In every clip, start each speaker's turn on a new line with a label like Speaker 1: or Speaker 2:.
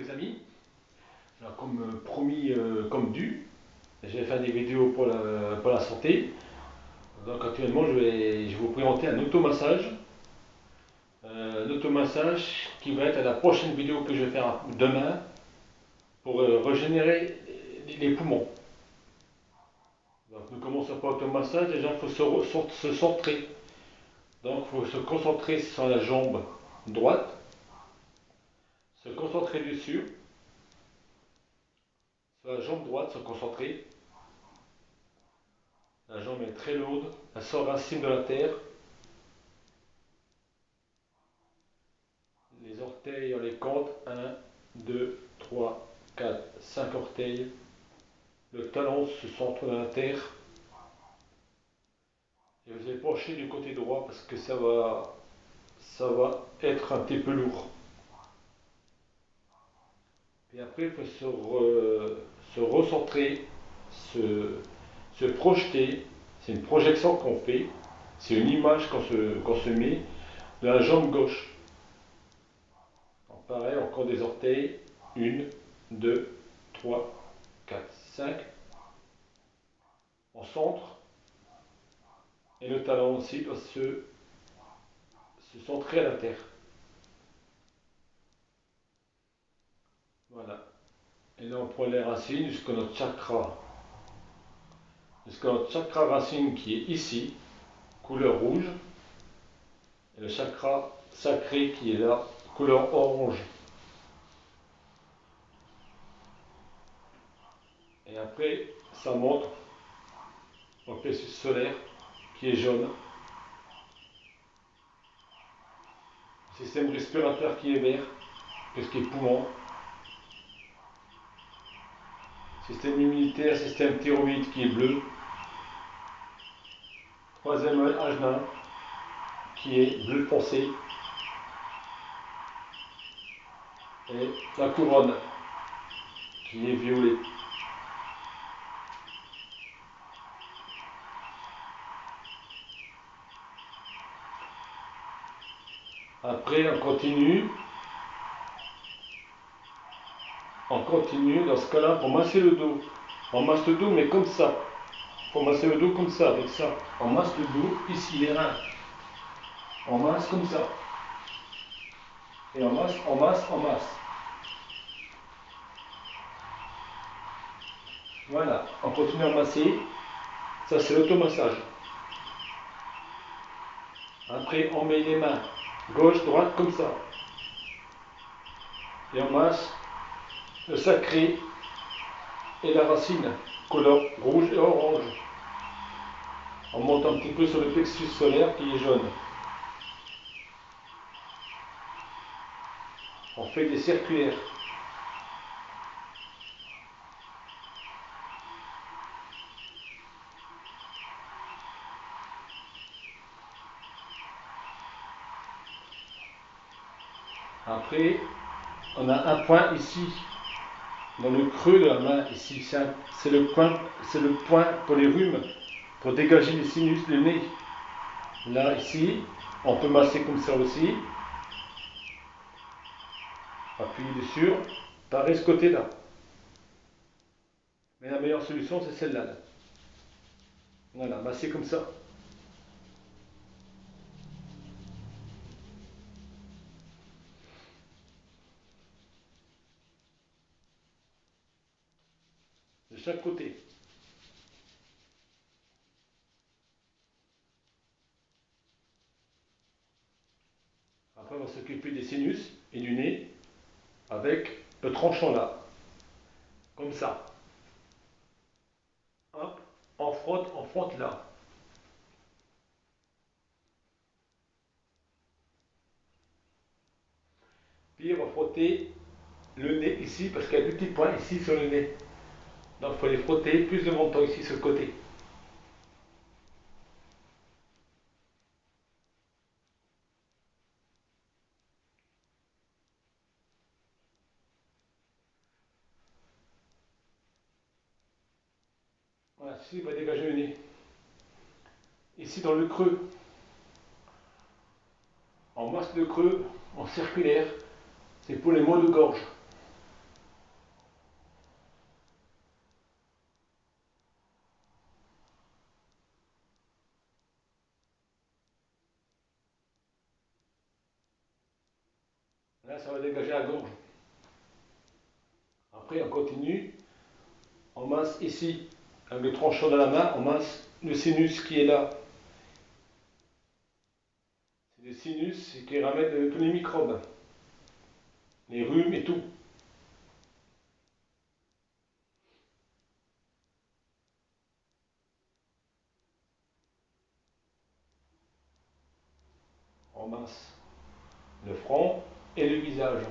Speaker 1: les amis. Alors, comme promis, comme dû, je vais faire des vidéos pour la santé. Donc actuellement, je vais vous présenter un automassage. Un automassage qui va être à la prochaine vidéo que je vais faire demain pour régénérer les poumons. Donc nous commençons par l'automassage. Déjà, il faut se centrer. Donc il faut se concentrer sur la jambe droite. Se concentrer dessus. Sur la jambe droite, se concentrer. La jambe est très lourde, elle s'enracine de la terre. Les orteils, on les compte. 1, 2, 3, 4, 5 orteils. Le talon se centre dans la terre. Et vous allez pencher du côté droit parce que ça va être un petit peu lourd. Et après, il faut se recentrer, se projeter. C'est une projection qu'on fait. C'est une image qu'on se met de la jambe gauche. Donc pareil, encore des orteils. 1, 2, 3, 4, 5. On centre. Et le talon aussi doit se centrer à la terre. Voilà. Et là, on prend les racines jusqu'à notre chakra. Jusqu'à notre chakra racine qui est ici, couleur rouge. Et le chakra sacré qui est là, couleur orange. Et après, ça monte au plexus solaire qui est jaune. Le système respirateur qui est vert, qu'est-ce qui est poumon. Système immunitaire, système thyroïde qui est bleu. Troisième œil ajna qui est bleu foncé. Et la couronne qui est violet. Après, on continue. On continue dans ce cas-là pour masser le dos. On masse le dos, mais comme ça. Il faut masser le dos comme ça, avec ça. On masse le dos, ici, les reins. On masse comme ça. Et on masse, on masse, on masse. Voilà, on continue à masser. Ça, c'est l'automassage. Après, on met les mains gauche, droite, comme ça. Et on masse le sacré et la racine, couleur rouge et orange. On monte un petit peu sur le plexus solaire qui est jaune. On fait des circulaires. Après, on a un point ici, dans le creux de la main, ici. C'est le point pour les rhumes, pour dégager les sinus du nez. Là, ici, on peut masser comme ça aussi. Appuyer dessus. Pareil ce côté-là. Mais la meilleure solution, c'est celle-là. Voilà, masser comme ça. De chaque côté. Après, on va s'occuper des sinus et du nez avec le tranchant là. Comme ça. Hop, on frotte là. Puis on va frotter le nez ici, parce qu'il y a deux petits points ici sur le nez. Donc il faut les frotter plus de montant ici sur le côté. Voilà, ici il va dégager le nez. Ici dans le creux, en masse de creux, en circulaire, c'est pour les maux de gorge. Là, ça va dégager la gorge. Après, on continue. On masse ici, avec le tranchant de la main, on masse le sinus qui est là. C'est des sinus qui ramènent tous les microbes, les rhumes et tout. On masse le front et le visage.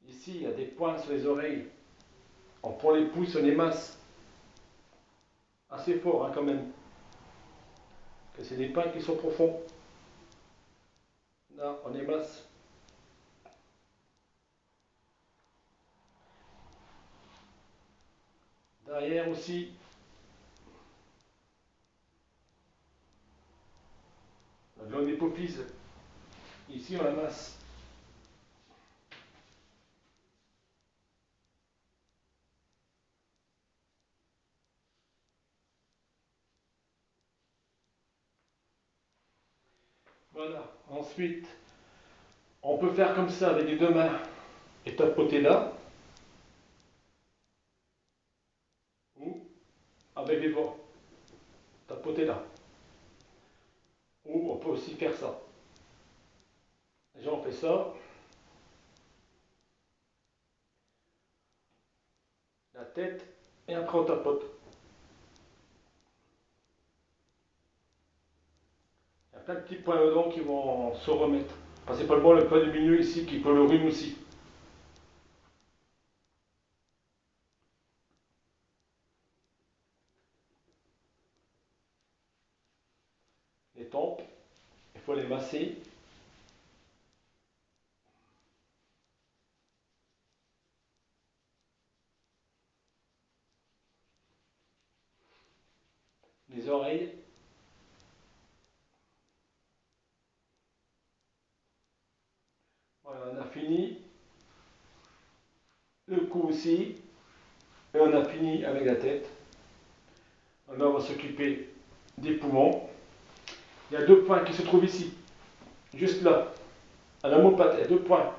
Speaker 1: Ici, il y a des points sur les oreilles. On prend les pouces, on les masse. Assez fort, hein, quand même. Que c'est des points qui sont profonds. Là, on les masse. Derrière aussi. La glande hypophyse. Ici, on la masse. Voilà. Ensuite, on peut faire comme ça avec les deux mains et tapoter là. Ou avec les doigts. Tapoter là. Ou on peut aussi faire ça. Déjà, on fait ça. La tête. Et après, on tapote. Il y a plein de petits points dedans qui vont se remettre. Principalement le point du milieu ici qui peut le rhume aussi. Les tempes, il faut les masser. Les oreilles. Voilà, on a fini. Le cou aussi. Et on a fini avec la tête. Là, on va s'occuper des poumons. Il y a deux points qui se trouvent ici. Juste là. À l'omoplate, il y a deux points.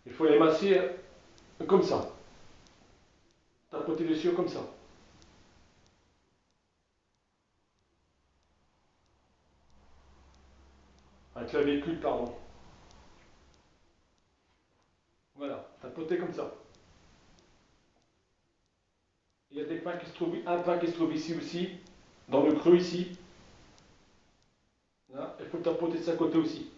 Speaker 1: Il faut les masser comme ça. Tapoter dessus comme ça. Un clavicule, pardon. Voilà, tapoter comme ça. Il y a des points qui se trouvent, un point qui se trouve ici aussi, dans le creux ici. Là, il faut tapoter de ce côté aussi.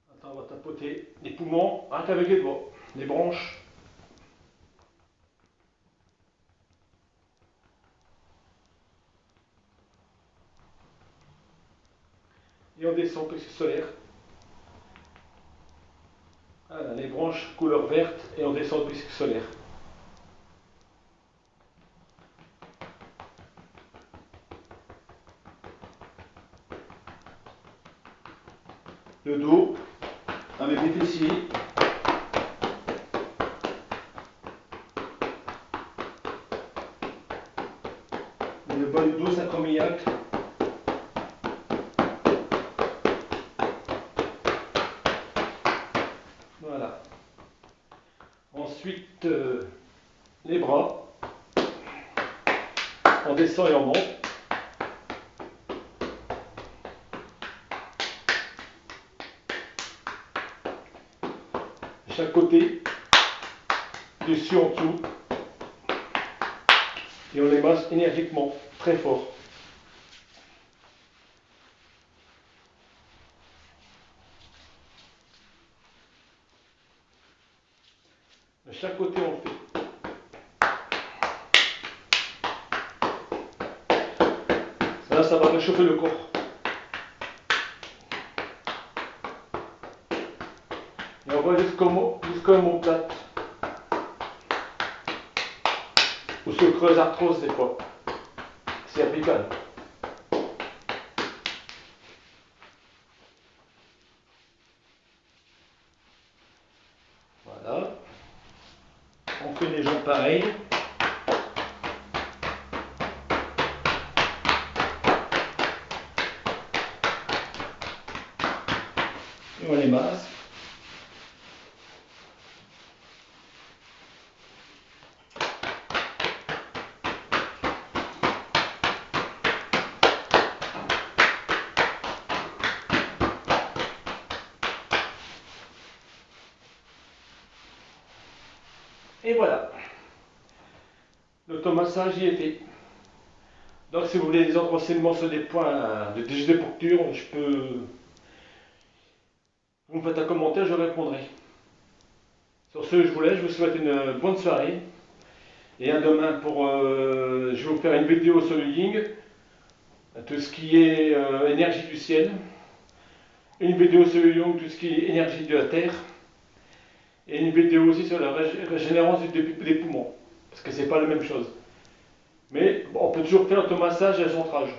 Speaker 1: Attends, on va tapoter les poumons, rien qu'avec les doigts, les branches. Et on descend plexus solaire. Voilà, les branches couleur verte et on descend plexus solaire. Le dos, avec les fessiers. Le bas du dos sacroiliaque. Voilà. Ensuite, les bras. On descend et on monte. De chaque côté, dessus en dessous. Et on les masse énergiquement, très fort. De chaque côté, on fait. Là, ça va réchauffer le corps. Et on va jusqu'au omoplate. Ou osteocreuse, arthrose des fois. C'est applicable. Voilà. On fait les jambes pareilles. Et on les masse. Et voilà. L'automassage y est fait. Donc si vous voulez des autres renseignements sur des points de dépuncture, vous me faites un commentaire, je répondrai. Sur ce, je vous laisse, je vous souhaite une bonne soirée. Et à demain je vais vous faire une vidéo sur le Ying, tout ce qui est énergie du ciel. Une vidéo sur le Yang, tout ce qui est énergie de la terre. Et une vidéo aussi sur la régénérance des poumons. Parce que c'est pas la même chose. Mais bon, on peut toujours faire l'automassage et le centrage,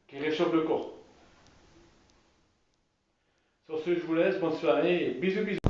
Speaker 1: qui réchauffe le corps. Sur ce, je vous laisse, bonne soirée et bisous bisous.